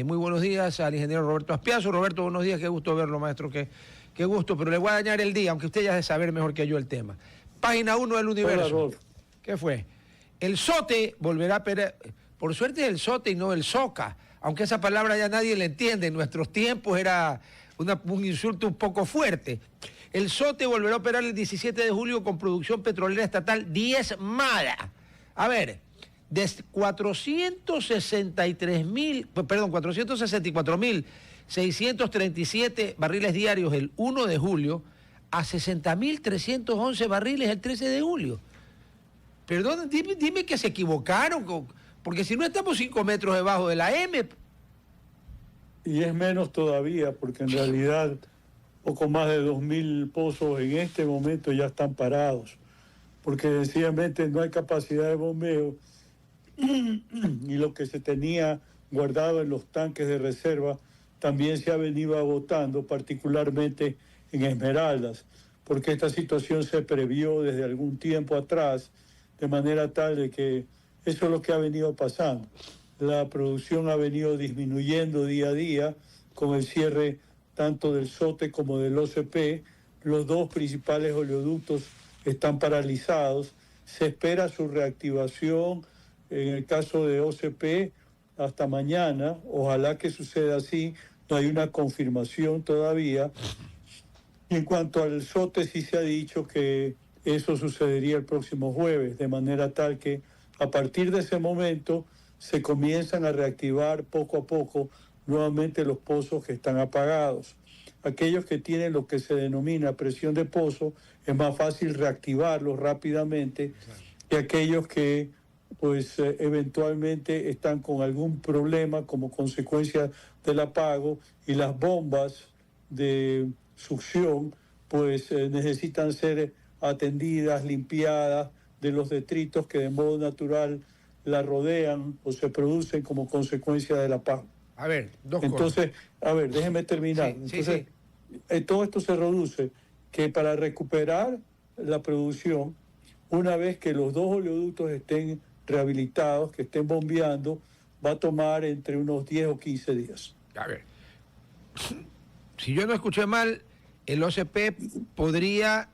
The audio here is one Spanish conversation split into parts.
Muy buenos días al ingeniero Roberto Aspiazu. Roberto, buenos días, qué gusto verlo, maestro, qué gusto, pero le voy a dañar el día, aunque usted ya debe saber mejor que yo el tema. Página 1 del Universo. Hola, ¿Qué fue? El SOTE volverá a por suerte es el SOTE y no el SOCA, aunque esa palabra ya nadie la entiende, en nuestros tiempos era un insulto un poco fuerte. El SOTE volverá a operar el 17 de julio con producción petrolera estatal diezmada. A ver, de 464.637 barriles diarios el 1 de julio a 60.311 barriles el 13 de julio. Perdón, dime que se equivocaron, porque si no estamos 5 metros debajo de la M. Y es menos todavía, porque en realidad poco más de 2.000 pozos en este momento ya están parados, porque sencillamente no hay capacidad de bombeo y lo que se tenía guardado en los tanques de reserva también se ha venido agotando, particularmente en Esmeraldas, porque esta situación se previó desde algún tiempo atrás, de manera tal de que eso es lo que ha venido pasando. La producción ha venido disminuyendo día a día con el cierre tanto del SOTE como del OCP. Los dos principales oleoductos están paralizados. Se espera su reactivación, en el caso de OCP, hasta mañana. Ojalá que suceda así. No hay una confirmación todavía. Y en cuanto al SOTE, sí se ha dicho que eso sucedería el próximo jueves, de manera tal que a partir de ese momento se comienzan a reactivar poco a poco nuevamente los pozos que están apagados. Aquellos que tienen lo que se denomina presión de pozo, es más fácil reactivarlos rápidamente que aquellos que pues eventualmente están con algún problema como consecuencia del apago y las bombas de succión pues necesitan ser atendidas, limpiadas de los detritos que de modo natural la rodean o se producen como consecuencia del apago. A ver, Entonces, a ver, déjeme terminar. Sí, Entonces, todo esto se reduce que para recuperar la producción, una vez que los dos oleoductos estén rehabilitados, que estén bombeando, va a tomar entre unos 10 o 15 días. A ver, si yo no escuché mal, el OCP podría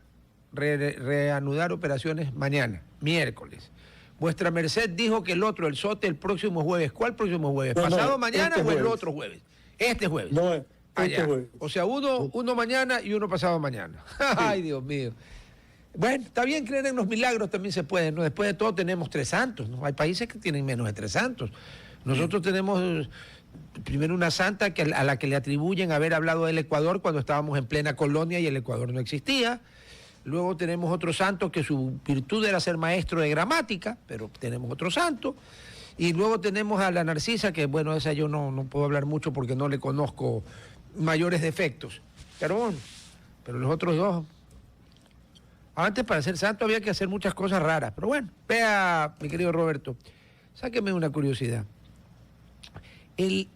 reanudar operaciones mañana, miércoles. Vuestra merced dijo que el otro, el SOTE, el próximo jueves. ¿Cuál próximo jueves? ¿Pasado mañana o el otro jueves? Este jueves. No, este jueves. O sea, uno mañana y uno pasado mañana. Ay, Dios mío. Bueno, está bien, creer en los milagros también se puede, ¿no? Después de todo tenemos 3 santos, ¿no? Hay países que tienen menos de 3 santos. Nosotros tenemos primero una santa a la que le atribuyen haber hablado del Ecuador cuando estábamos en plena colonia y el Ecuador no existía. Luego tenemos otro santo que su virtud era ser maestro de gramática, pero tenemos otro santo. Y luego tenemos a la Narcisa, que bueno, esa yo no puedo hablar mucho porque no le conozco mayores defectos. Pero los otros dos. Antes para ser santo había que hacer muchas cosas raras. Pero bueno, vea, mi querido Roberto, sáqueme una curiosidad. El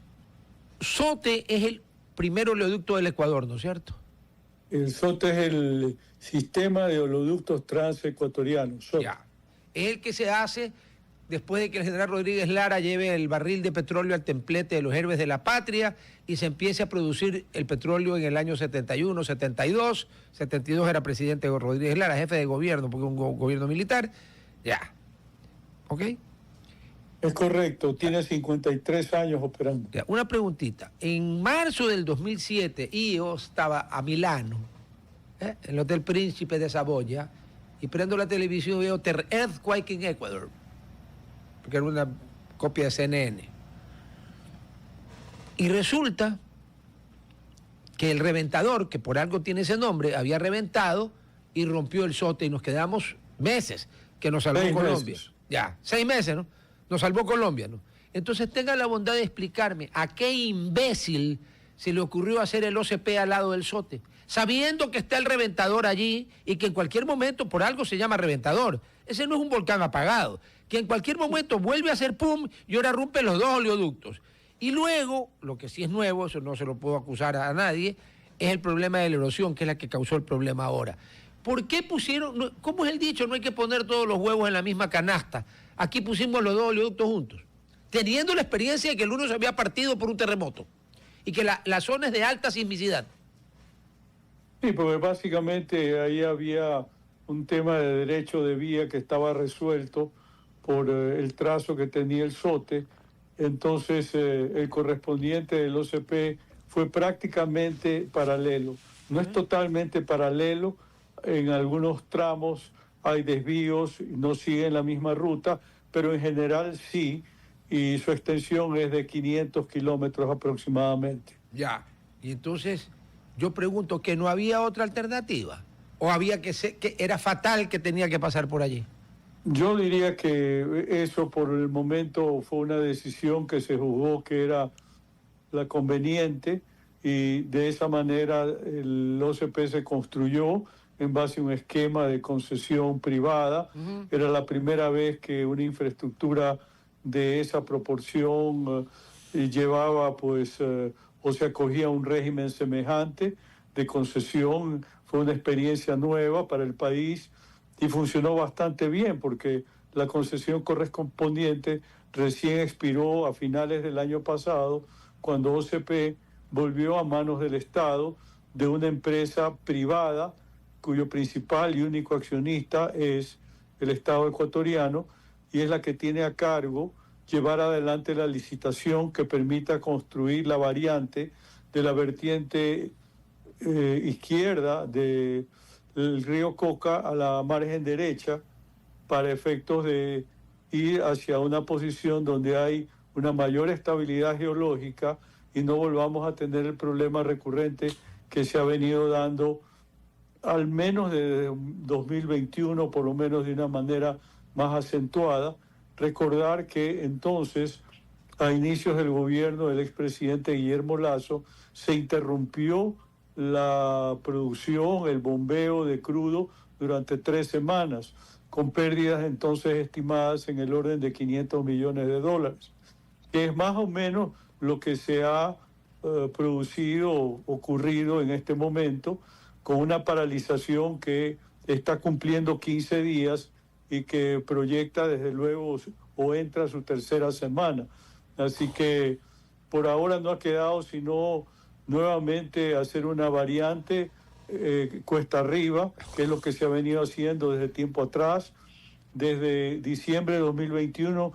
SOTE es el primer oleoducto del Ecuador, ¿no es cierto? El SOTE es el sistema de oleoductos transecuatorianos. SOTE. Ya. Es el que se hace después de que el general Rodríguez Lara lleve el barril de petróleo al templete de los héroes de la patria y se empiece a producir el petróleo en el año 71, 72. 72 era presidente Rodríguez Lara, jefe de gobierno, porque un gobierno militar. Ya. ¿Ok? Es correcto, tiene 53 años operando. Ya. Una preguntita. En marzo del 2007, yo estaba a Milano, en el Hotel Príncipe de Saboya, y prendo la televisión y veo Earthquake in Ecuador, porque era una copia de CNN. Y resulta que el reventador, que por algo tiene ese nombre, había reventado y rompió el SOTE y nos quedamos meses, que nos salvó Colombia. Ya, 6 meses, ¿no? Nos salvó Colombia, ¿no? Entonces tenga la bondad de explicarme a qué imbécil se le ocurrió hacer el OCP al lado del SOTE, sabiendo que está el reventador allí y que en cualquier momento, por algo se llama reventador. Ese no es un volcán apagado, que en cualquier momento vuelve a hacer pum y ahora rompe los dos oleoductos. Y luego, lo que sí es nuevo, eso no se lo puedo acusar a nadie, es el problema de la erosión, que es la que causó el problema ahora. ¿Por qué pusieron, cómo es el dicho, no hay que poner todos los huevos en la misma canasta? Aquí pusimos los dos oleoductos juntos. teniendo la experiencia de que el uno se había partido por un terremoto y que la zona es de alta sismicidad. Sí, porque básicamente ahí había un tema de derecho de vía que estaba resuelto por el trazo que tenía el SOTE. Entonces, el correspondiente del OCP fue prácticamente paralelo. No es totalmente paralelo, en algunos tramos hay desvíos, no siguen la misma ruta, pero en general sí, y su extensión es de 500 kilómetros aproximadamente. Ya. Y entonces yo pregunto, ¿que no había otra alternativa? ¿O había que era fatal que tenía que pasar por allí? Yo diría que eso por el momento fue una decisión que se juzgó que era la conveniente, y de esa manera el OCP se construyó en base a un esquema de concesión privada. Era la primera vez que una infraestructura de esa proporción llevaba o se acogía a un régimen semejante de concesión. Fue una experiencia nueva para el país y funcionó bastante bien porque la concesión correspondiente recién expiró a finales del año pasado, cuando OCP volvió a manos del Estado, de una empresa privada cuyo principal y único accionista es el Estado ecuatoriano, y es la que tiene a cargo llevar adelante la licitación que permita construir la variante de la vertiente izquierda del río Coca a la margen derecha, para efectos de ir hacia una posición donde hay una mayor estabilidad geológica y no volvamos a tener el problema recurrente que se ha venido dando al menos desde 2021, por lo menos de una manera más acentuada. Recordar que entonces, a inicios del gobierno del expresidente Guillermo Lasso, se interrumpió la producción, el bombeo de crudo durante 3 semanas, con pérdidas entonces estimadas en el orden de $500 millones, que es más o menos lo que se ha ocurrido en este momento, con una paralización que está cumpliendo 15 días y que proyecta desde luego o entra a su tercera semana. Así que por ahora no ha quedado sino nuevamente hacer una variante cuesta arriba, que es lo que se ha venido haciendo desde tiempo atrás. Desde diciembre de 2021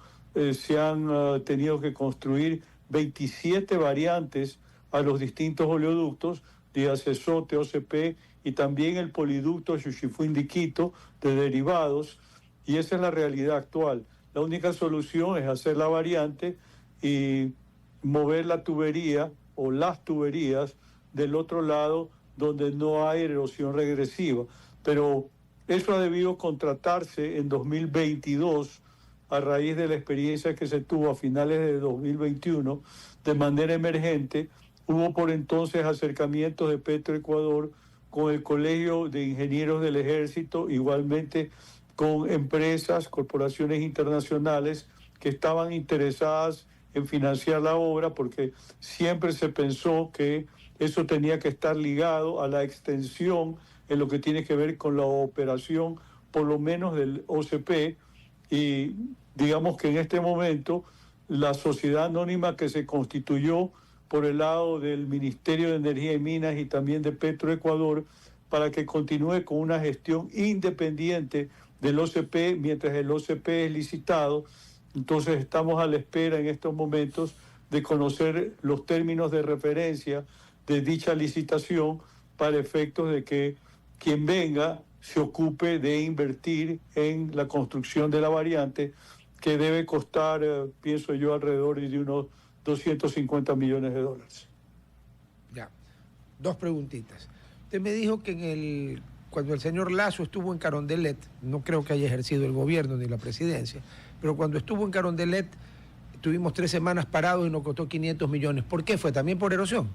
se han tenido que construir 27 variantes a los distintos oleoductos, dígase SOTE, OCP, y también el poliducto Xuxifuindiquito de derivados, y esa es la realidad actual. La única solución es hacer la variante y mover la tubería o las tuberías del otro lado donde no hay erosión regresiva. Pero eso ha debido contratarse en 2022 a raíz de la experiencia que se tuvo a finales de 2021 de manera emergente. Hubo por entonces acercamientos de Petroecuador con el Colegio de Ingenieros del Ejército, igualmente con empresas, corporaciones internacionales que estaban interesadas en financiar la obra, porque siempre se pensó que eso tenía que estar ligado a la extensión en lo que tiene que ver con la operación, por lo menos del OCP, y digamos que en este momento la sociedad anónima que se constituyó por el lado del Ministerio de Energía y Minas y también de Petroecuador, para que continúe con una gestión independiente del OCP mientras el OCP es licitado. Entonces estamos a la espera en estos momentos de conocer los términos de referencia de dicha licitación, para efectos de que quien venga se ocupe de invertir en la construcción de la variante, que debe costar, pienso yo, alrededor de unos $250 millones. Ya, 2 preguntitas. Usted me dijo que cuando el señor Lasso estuvo en Carondelet, no creo que haya ejercido el gobierno ni la presidencia, pero cuando estuvo en Carondelet tuvimos 3 semanas parados y nos costó 500 millones. ¿Por qué fue? ¿También por erosión?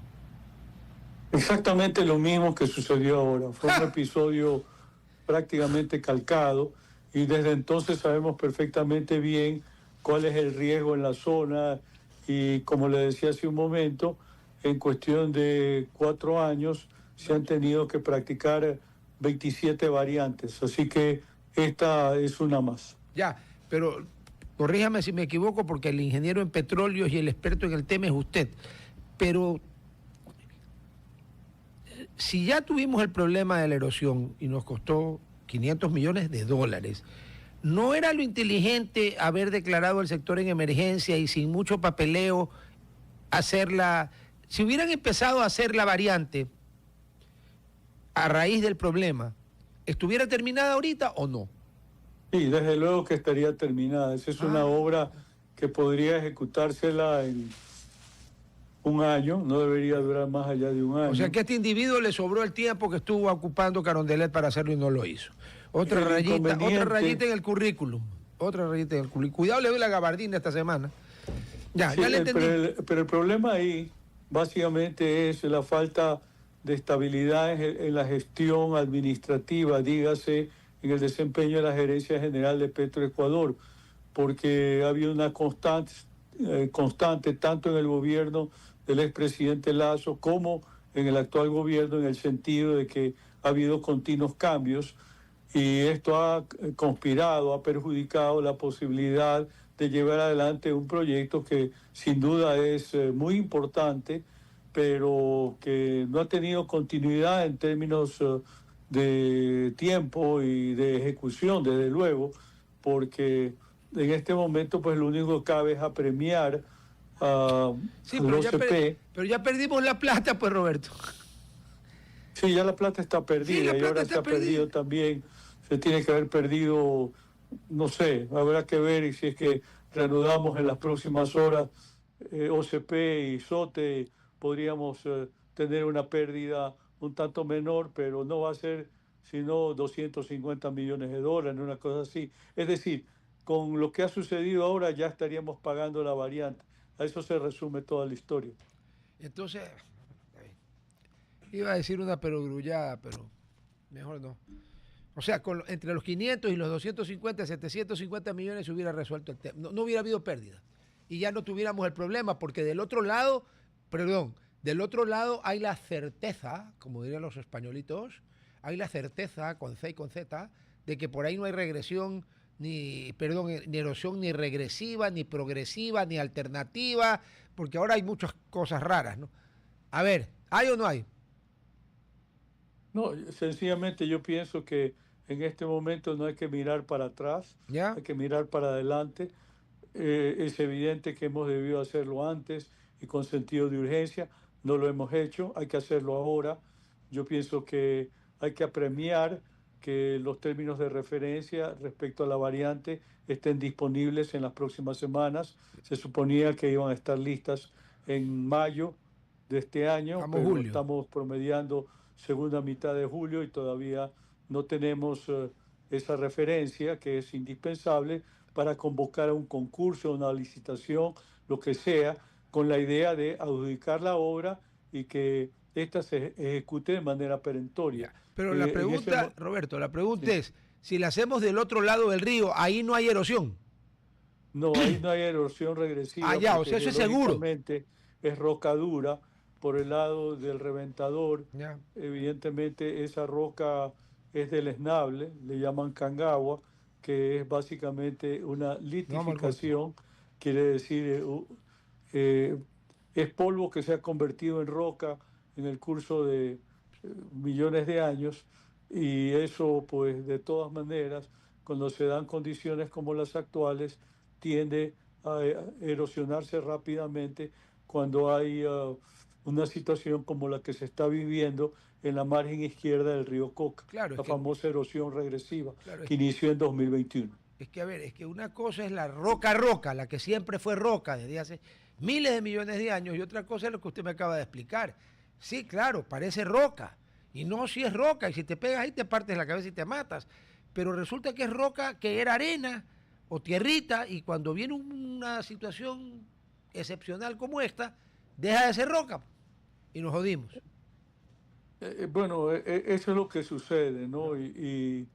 Exactamente lo mismo que sucedió ahora. Fue un episodio prácticamente calcado, y desde entonces sabemos perfectamente bien cuál es el riesgo en la zona, y como le decía hace un momento, en cuestión de 4 años se han tenido que practicar 27 variantes, así que esta es una más. Ya, pero corríjame si me equivoco, porque el ingeniero en petróleos y el experto en el tema es usted, pero si ya tuvimos el problema de la erosión y nos costó 500 millones de dólares, ¿no era lo inteligente haber declarado el sector en emergencia y sin mucho papeleo hacerla? Si hubieran empezado a hacer la variante a raíz del problema, ¿estuviera terminada ahorita o no? Sí, desde luego que estaría terminada. Esa es una obra que podría ejecutársela en un año, no debería durar más allá de un año. O sea que a este individuo le sobró el tiempo que estuvo ocupando Carondelet para hacerlo y no lo hizo. Otra rayita en el currículum. Otra rayita en el currículum. Cuidado, le doy la gabardina esta semana. Ya, sí, ya le entendí. Pero el problema ahí básicamente es la falta de estabilidad en la gestión administrativa, dígase, en el desempeño de la gerencia general de Petroecuador, porque ha habido una constante tanto en el gobierno del expresidente Lasso como en el actual gobierno, en el sentido de que ha habido continuos cambios, y esto ha conspirado, ha perjudicado la posibilidad de llevar adelante un proyecto que sin duda es muy importante, pero que no ha tenido continuidad en términos de tiempo y de ejecución, desde luego, porque en este momento pues lo único que cabe es apremiar Sí, al OCP. pero ya perdimos la plata, pues, Roberto. Sí, ya la plata está perdida, Sí, y ahora se ha perdido también, se tiene que haber perdido, no sé, habrá que ver si es que reanudamos en las próximas horas OCP y SOTE, podríamos tener una pérdida un tanto menor, pero no va a ser sino 250 millones de dólares, una cosa así. Es decir, con lo que ha sucedido ahora ya estaríamos pagando la variante. A eso se resume toda la historia. Entonces, iba a decir una perogrullada, pero mejor no. O sea, entre los 500 y los 250, 750 millones se hubiera resuelto el tema. No hubiera habido pérdida. Y ya no tuviéramos el problema, porque del otro lado hay la certeza, como dirían los españolitos, hay la certeza, con C y con Z, de que por ahí no hay regresión, ni erosión ni regresiva, ni progresiva, ni alternativa, porque ahora hay muchas cosas raras, ¿no? A ver, ¿hay o no hay? No, sencillamente yo pienso que en este momento no hay que mirar para atrás, ¿Ya? hay que mirar para adelante. Es evidente que hemos debido hacerlo antes y con sentido de urgencia, no lo hemos hecho, hay que hacerlo ahora. Yo pienso que hay que apremiar que los términos de referencia respecto a la variante estén disponibles en las próximas semanas. Se suponía que iban a estar listas en mayo de este año, pero Julio. estamos promediando segunda mitad de julio y todavía no tenemos esa referencia que es indispensable para convocar a un concurso, una licitación, lo que sea, con la idea de adjudicar la obra y que ésta se ejecute de manera perentoria. Pero la pregunta, Roberto, la pregunta es, si la hacemos del otro lado del río, ahí no hay erosión. No, ahí no hay erosión regresiva. O sea, eso es seguro. Es roca dura por el lado del reventador. Ya. Evidentemente esa roca es deleznable, le llaman cangagua, que es básicamente una litificación, quiere decir, es polvo que se ha convertido en roca en el curso de millones de años, y eso pues de todas maneras, cuando se dan condiciones como las actuales, tiende a erosionarse rápidamente cuando hay una situación como la que se está viviendo en la margen izquierda del río Coca, la famosa erosión regresiva, que inició en 2021. Es que, a ver, es que una cosa es la roca, la que siempre fue roca desde hace miles de millones de años, y otra cosa es lo que usted me acaba de explicar. Sí, claro, parece roca, y no, si es roca, y si te pegas ahí te partes la cabeza y te matas, pero resulta que es roca que era arena o tierrita, y cuando viene una situación excepcional como esta, deja de ser roca, y nos jodimos. Bueno, eso es lo que sucede, ¿no? Y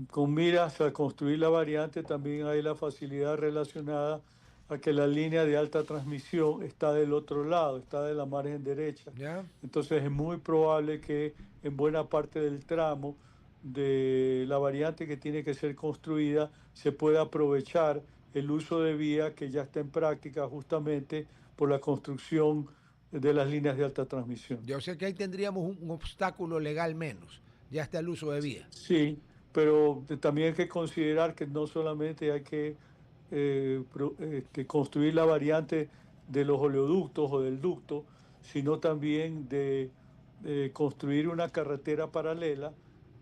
con miras a construir la variante también hay la facilidad relacionada a que la línea de alta transmisión está del otro lado, está de la margen derecha. ¿Ya? Entonces es muy probable que en buena parte del tramo de la variante que tiene que ser construida se pueda aprovechar el uso de vía que ya está en práctica justamente por la construcción de las líneas de alta transmisión. Yo sé que ahí tendríamos un obstáculo legal menos, ya está el uso de vía. Sí, pero también hay que considerar que no solamente hay que construir la variante de los oleoductos o del ducto, sino también de construir una carretera paralela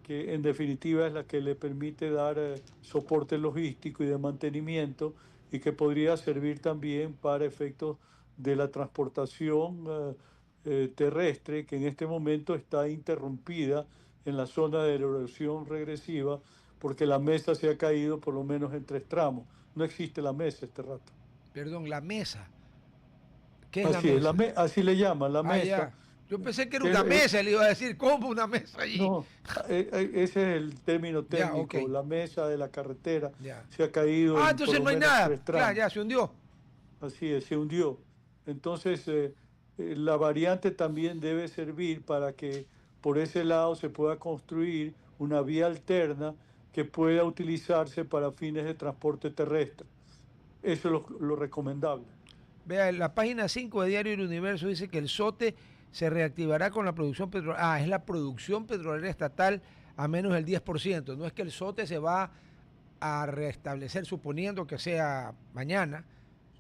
que en definitiva es la que le permite dar soporte logístico y de mantenimiento y que podría servir también para efectos de la transportación terrestre, que en este momento está interrumpida en la zona de erosión regresiva porque la mesa se ha caído por lo menos en 3 tramos. No existe la mesa este rato. Perdón, la mesa. ¿Qué es la Así es, mesa? así le llaman, la mesa. Ya. Yo pensé que era Que una mesa, le iba a decir, ¿cómo una mesa allí? no, ese es el término técnico, Ya, ok. la mesa de la carretera Ya. se ha caído en por Entonces lo no hay menos nada. 3 tramos. Claro, ya se hundió. Así es, se hundió. Entonces, la variante también debe servir para que por ese lado se pueda construir una vía alterna que pueda utilizarse para fines de transporte terrestre. Eso es lo recomendable. Vea, en la página 5 de Diario El Universo dice que el SOTE se reactivará con la producción petrolera. Es la producción petrolera estatal a menos del 10%. No es que el SOTE se va a restablecer, suponiendo que sea mañana,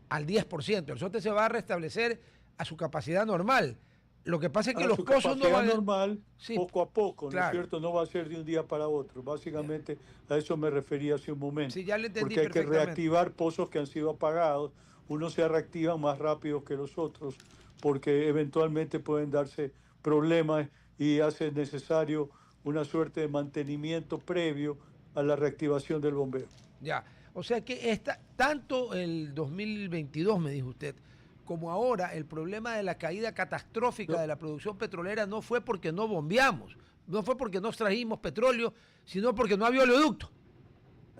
al 10%. El SOTE se va a restablecer a su capacidad normal. Lo que pasa es que A los su pozos no van capacidad normal, sí, poco a poco, ¿no es claro. cierto? No va a ser de un día para otro. Básicamente a eso me refería hace un momento. Sí, ya le entendí Porque hay que perfectamente. reactivar pozos que han sido apagados. Unos se reactivan más rápido que los otros porque eventualmente pueden darse problemas y hace necesario una suerte de mantenimiento previo a la reactivación del bombeo. Ya, o sea que tanto el 2022, me dijo usted, como ahora, el problema de la caída catastrófica de la producción petrolera no fue porque no bombeamos, no fue porque no extrajimos petróleo, sino porque no había oleoducto.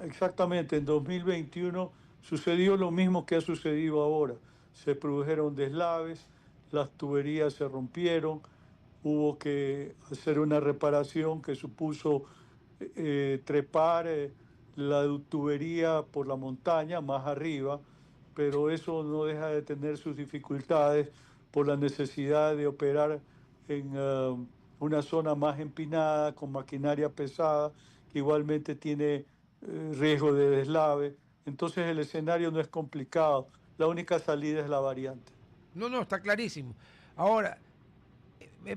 Exactamente, en 2021 sucedió lo mismo que ha sucedido ahora. Se produjeron deslaves, las tuberías se rompieron, hubo que hacer una reparación que supuso trepar la tubería por la montaña más arriba, pero eso no deja de tener sus dificultades por la necesidad de operar en una zona más empinada, con maquinaria pesada, que igualmente tiene riesgo de deslave. Entonces el escenario no es complicado, la única salida es la variante. No, no, está clarísimo. Ahora,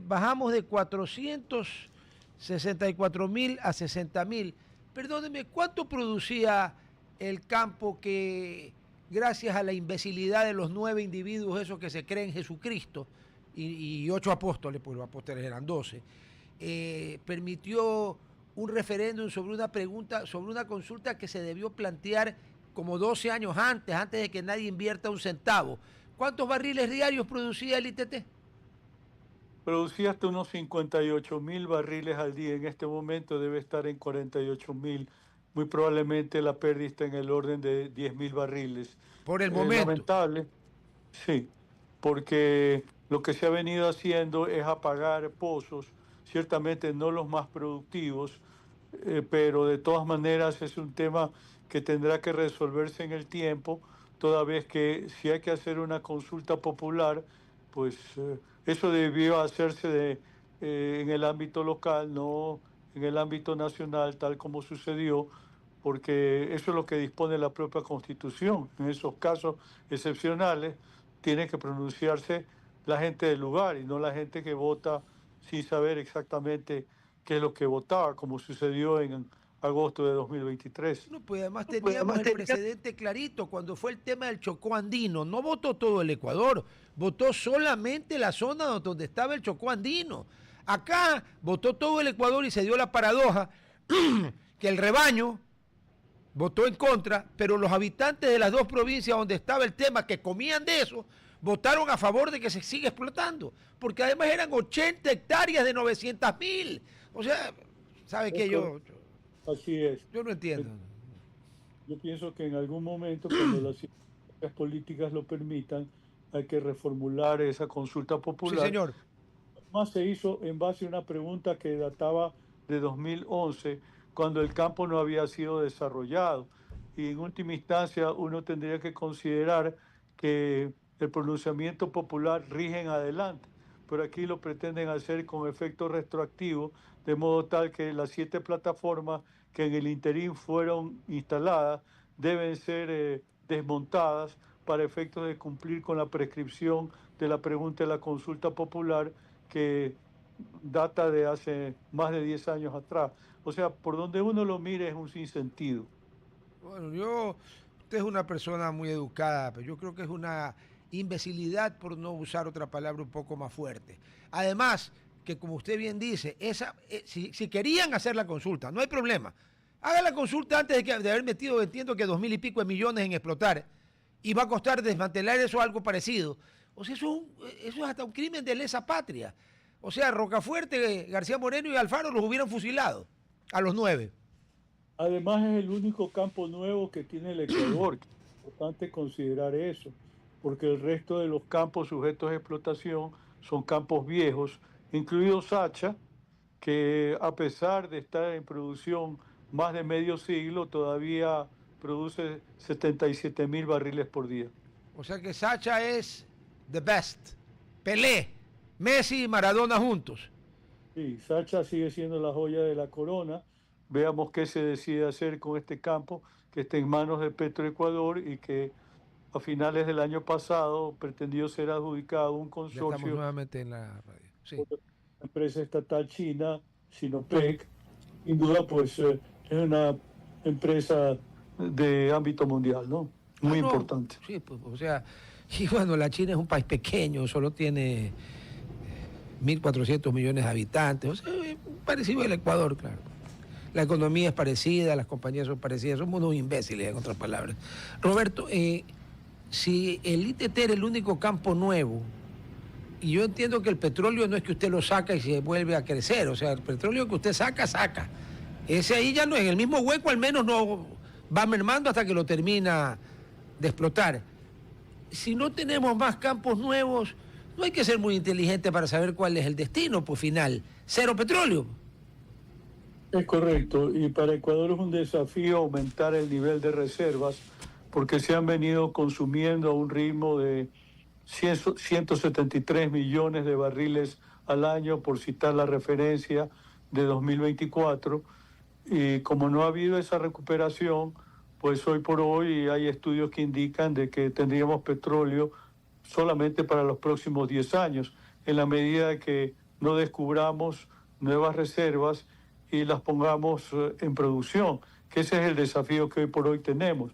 bajamos de 464.000 a 60.000. Perdóneme, ¿cuánto producía el campo que, gracias a la imbecilidad de los 9 individuos esos que se creen Jesucristo y 8 apóstoles, pues los apóstoles eran 12, permitió un referéndum sobre una pregunta, sobre una consulta que se debió plantear como 12 años antes de que nadie invierta un centavo? ¿Cuántos barriles diarios producía el ITT? Producía hasta unos 58.000 barriles al día. En este momento debe estar en 48.000. Muy probablemente la pérdida está en el orden de 10.000 barriles. Por el momento. Lamentable, sí, porque lo que se ha venido haciendo es apagar pozos, ciertamente no los más productivos, pero de todas maneras es un tema que tendrá que resolverse en el tiempo, toda vez que si hay que hacer una consulta popular, pues eso debió hacerse en el ámbito local, no en el ámbito nacional, tal como sucedió, porque eso es lo que dispone la propia Constitución. En esos casos excepcionales tiene que pronunciarse la gente del lugar y no la gente que vota sin saber exactamente qué es lo que votaba, como sucedió en agosto de 2023. No, pues además teníamos el precedente clarito cuando fue el tema del Chocó Andino. No votó todo el Ecuador, votó solamente la zona donde estaba el Chocó Andino. Acá votó todo el Ecuador y se dio la paradoja que el rebaño votó en contra, pero los habitantes de las dos provincias donde estaba el tema, que comían de eso, votaron a favor de que se siga explotando, porque además eran 80 hectáreas de 900.000. O sea, ¿sabe qué? Así es. Yo no entiendo. Yo pienso que en algún momento, cuando las circunstancias políticas lo permitan, hay que reformular esa consulta popular. Sí, señor. Además se hizo en base a una pregunta que databa de 2011, cuando el campo no había sido desarrollado. y en última instancia uno tendría que considerar que el pronunciamiento popular rige en adelante, pero aquí lo pretenden hacer con efecto retroactivo, de modo tal que las 7 plataformas que en el interín fueron instaladas deben ser desmontadas para efectos de cumplir con la prescripción de la pregunta de la consulta popular que data de hace más de 10 años atrás. O sea, por donde uno lo mire es un sinsentido. Bueno, usted es una persona muy educada, pero yo creo que es una imbecilidad, por no usar otra palabra un poco más fuerte. Además, que como usted bien dice, si querían hacer la consulta, no hay problema. Haga la consulta antes de haber metido, entiendo que 2.000 y pico de millones en explotar, y va a costar desmantelar eso algo parecido. O sea, eso es hasta un crimen de lesa patria. O sea, Rocafuerte, García Moreno y Alfaro los hubieran fusilado a los 9. Además es el único campo nuevo que tiene el Ecuador. Es importante considerar eso, porque el resto de los campos sujetos a explotación son campos viejos, incluido Sacha, que a pesar de estar en producción más de medio siglo, todavía produce 77.000 barriles por día. O sea que Sacha es the best. Pelé, Messi y Maradona juntos. Sí, Sacha sigue siendo la joya de la corona. Veamos qué se decide hacer con este campo que está en manos de Petroecuador y que a finales del año pasado pretendió ser adjudicado a un Ya estamos consorcio nuevamente en la radio. Sí. por la empresa estatal china, Sinopec. Sin duda, pues es una empresa de ámbito mundial, ¿no? Muy No, importante. sí, pues, o sea, y bueno, la China es un país pequeño, solo tiene 1.400 millones de habitantes, o sea, es parecido al Ecuador, claro. La economía es parecida, las compañías son parecidas, somos unos imbéciles, en otras palabras. Roberto, si el ITT era el único campo nuevo, y yo entiendo que el petróleo no es que usted lo saca y se vuelve a crecer, o sea, el petróleo que usted saca, saca. Ese ahí ya no, en el mismo hueco al menos no va mermando hasta que lo termina de explotar. Si no tenemos más campos nuevos, no hay que ser muy inteligente para saber cuál es el destino, pues final, cero petróleo. Es correcto, y para Ecuador es un desafío aumentar el nivel de reservas porque se han venido consumiendo a un ritmo de 173 millones de barriles al año, por citar la referencia de 2024, y como no ha habido esa recuperación, pues hoy por hoy hay estudios que indican de que tendríamos petróleo solamente para los próximos 10 años, en la medida que no descubramos nuevas reservas y las pongamos en producción, que ese es el desafío que hoy por hoy tenemos.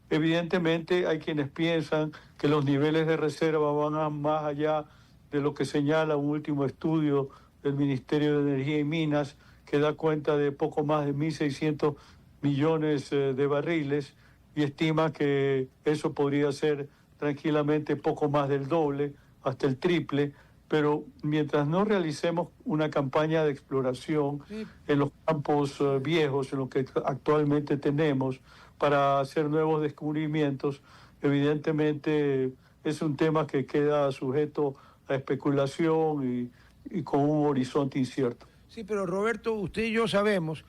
Evidentemente hay quienes piensan que los niveles de reserva van más allá de lo que señala un último estudio del Ministerio de Energía y Minas, que da cuenta de poco más de 1.600 millones de barriles y estima que eso podría ser tranquilamente poco más del doble, hasta el triple, pero mientras no realicemos una campaña de exploración en los campos viejos, en lo que actualmente tenemos, para hacer nuevos descubrimientos, evidentemente es un tema que queda sujeto a especulación y con un horizonte incierto. Sí, pero Roberto, usted y yo sabemos,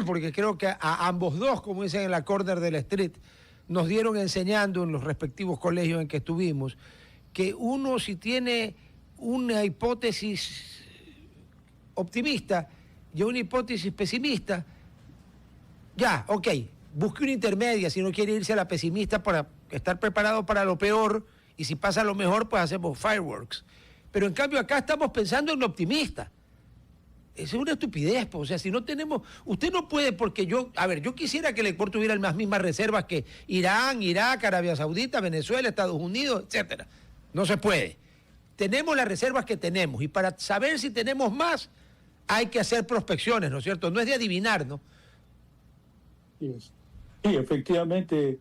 porque creo que a ambos dos, como dicen en la corner de la street, nos dieron enseñando en los respectivos colegios en que estuvimos, que uno si tiene una hipótesis optimista y una hipótesis pesimista, ya, ok, busque una intermedia si no quiere irse a la pesimista para estar preparado para lo peor y si pasa lo mejor, pues hacemos fireworks. Pero en cambio acá estamos pensando en lo optimista. Esa es una estupidez, pues. O sea, si no tenemos, usted no puede, porque yo quisiera que el Ecuador tuviera las mismas reservas que Irán, Irak, Arabia Saudita, Venezuela, Estados Unidos, etcétera. No se puede. Tenemos las reservas que tenemos y para saber si tenemos más hay que hacer prospecciones, ¿no es cierto? No es de adivinar, ¿no? Sí, efectivamente,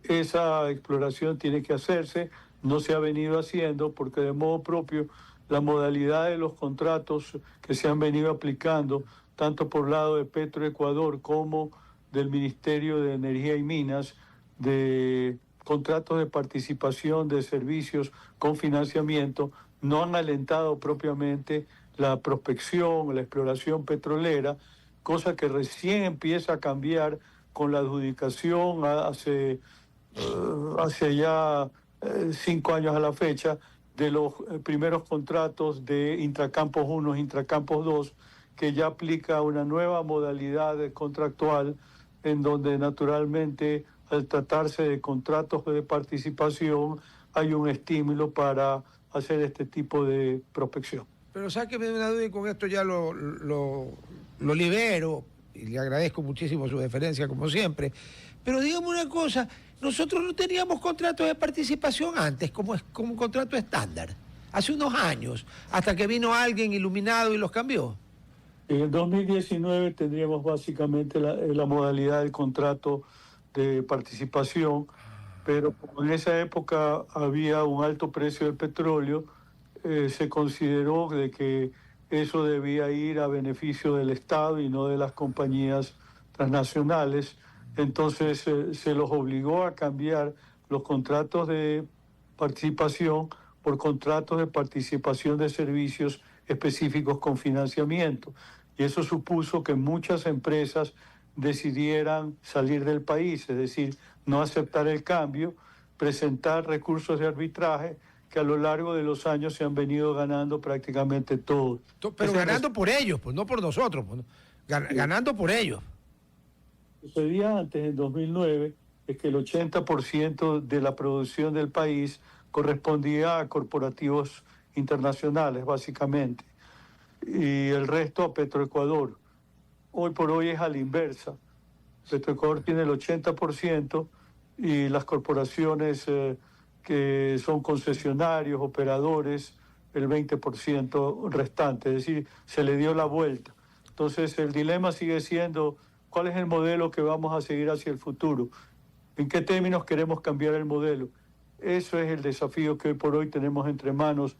esa exploración tiene que hacerse, no se ha venido haciendo porque de modo propio la modalidad de los contratos que se han venido aplicando, tanto por lado de Petroecuador como del Ministerio de Energía y Minas, de contratos de participación de servicios con financiamiento, no han alentado propiamente la prospección, la exploración petrolera, cosa que recién empieza a cambiar con la adjudicación hace ya 5 años a la fecha de los primeros contratos de Intracampos 1, Intracampos 2, que ya aplica una nueva modalidad contractual en donde naturalmente al tratarse de contratos de participación hay un estímulo para hacer este tipo de prospección. Pero sáqueme de una duda y con esto ya lo libero, y le agradezco muchísimo su deferencia como siempre. Pero dígame una cosa, nosotros no teníamos contratos de participación antes como un contrato estándar, hace unos años, hasta que vino alguien iluminado y los cambió. En el 2019 tendríamos básicamente la modalidad del contrato de participación, pero como en esa época había un alto precio del petróleo, se consideró de que eso debía ir a beneficio del Estado y no de las compañías transnacionales. Entonces se los obligó a cambiar los contratos de participación por contratos de participación de servicios específicos con financiamiento. Y eso supuso que muchas empresas decidieran salir del país, es decir, no aceptar el cambio, presentar recursos de arbitraje que a lo largo de los años se han venido ganando prácticamente todos. Pero ganando por ellos, pues no por nosotros, pues, ganando por ellos. Lo que sucedía antes, en 2009, es que el 80% de la producción del país correspondía a corporativos internacionales, básicamente, y el resto a Petroecuador. Hoy por hoy es a la inversa. Petroecuador tiene el 80% y las corporaciones que son concesionarios, operadores, el 20% restante, es decir, se le dio la vuelta. Entonces el dilema sigue siendo, ¿cuál es el modelo que vamos a seguir hacia el futuro? ¿En qué términos queremos cambiar el modelo? Eso es el desafío que hoy por hoy tenemos entre manos,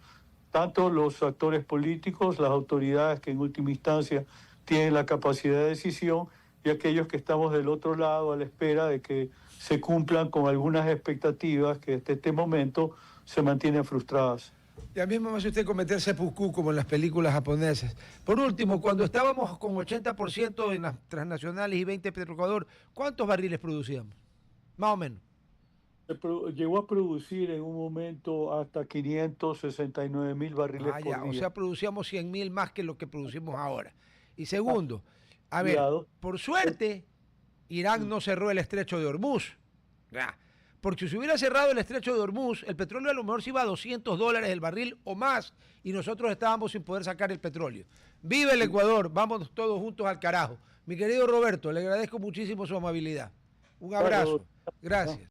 tanto los actores políticos, las autoridades que en última instancia tienen la capacidad de decisión, y aquellos que estamos del otro lado a la espera de que se cumplan con algunas expectativas que hasta este momento se mantienen frustradas. Ya mismo me hace usted cometer seppuku como en las películas japonesas. Por último, cuando estábamos con 80% en las transnacionales y 20% Petroecuador, ¿cuántos barriles producíamos? Más o menos. Llegó a producir en un momento hasta 569.000 barriles por día. O sea, producíamos 100.000 más que lo que producimos ahora. Y segundo, a ver, por suerte, Irán no cerró el estrecho de Hormuz. Porque si se hubiera cerrado el estrecho de Hormuz, el petróleo a lo mejor se iba a $200 el barril o más y nosotros estábamos sin poder sacar el petróleo. ¡Viva el Ecuador! Vamos todos juntos al carajo. Mi querido Roberto, le agradezco muchísimo su amabilidad. Un abrazo. Gracias.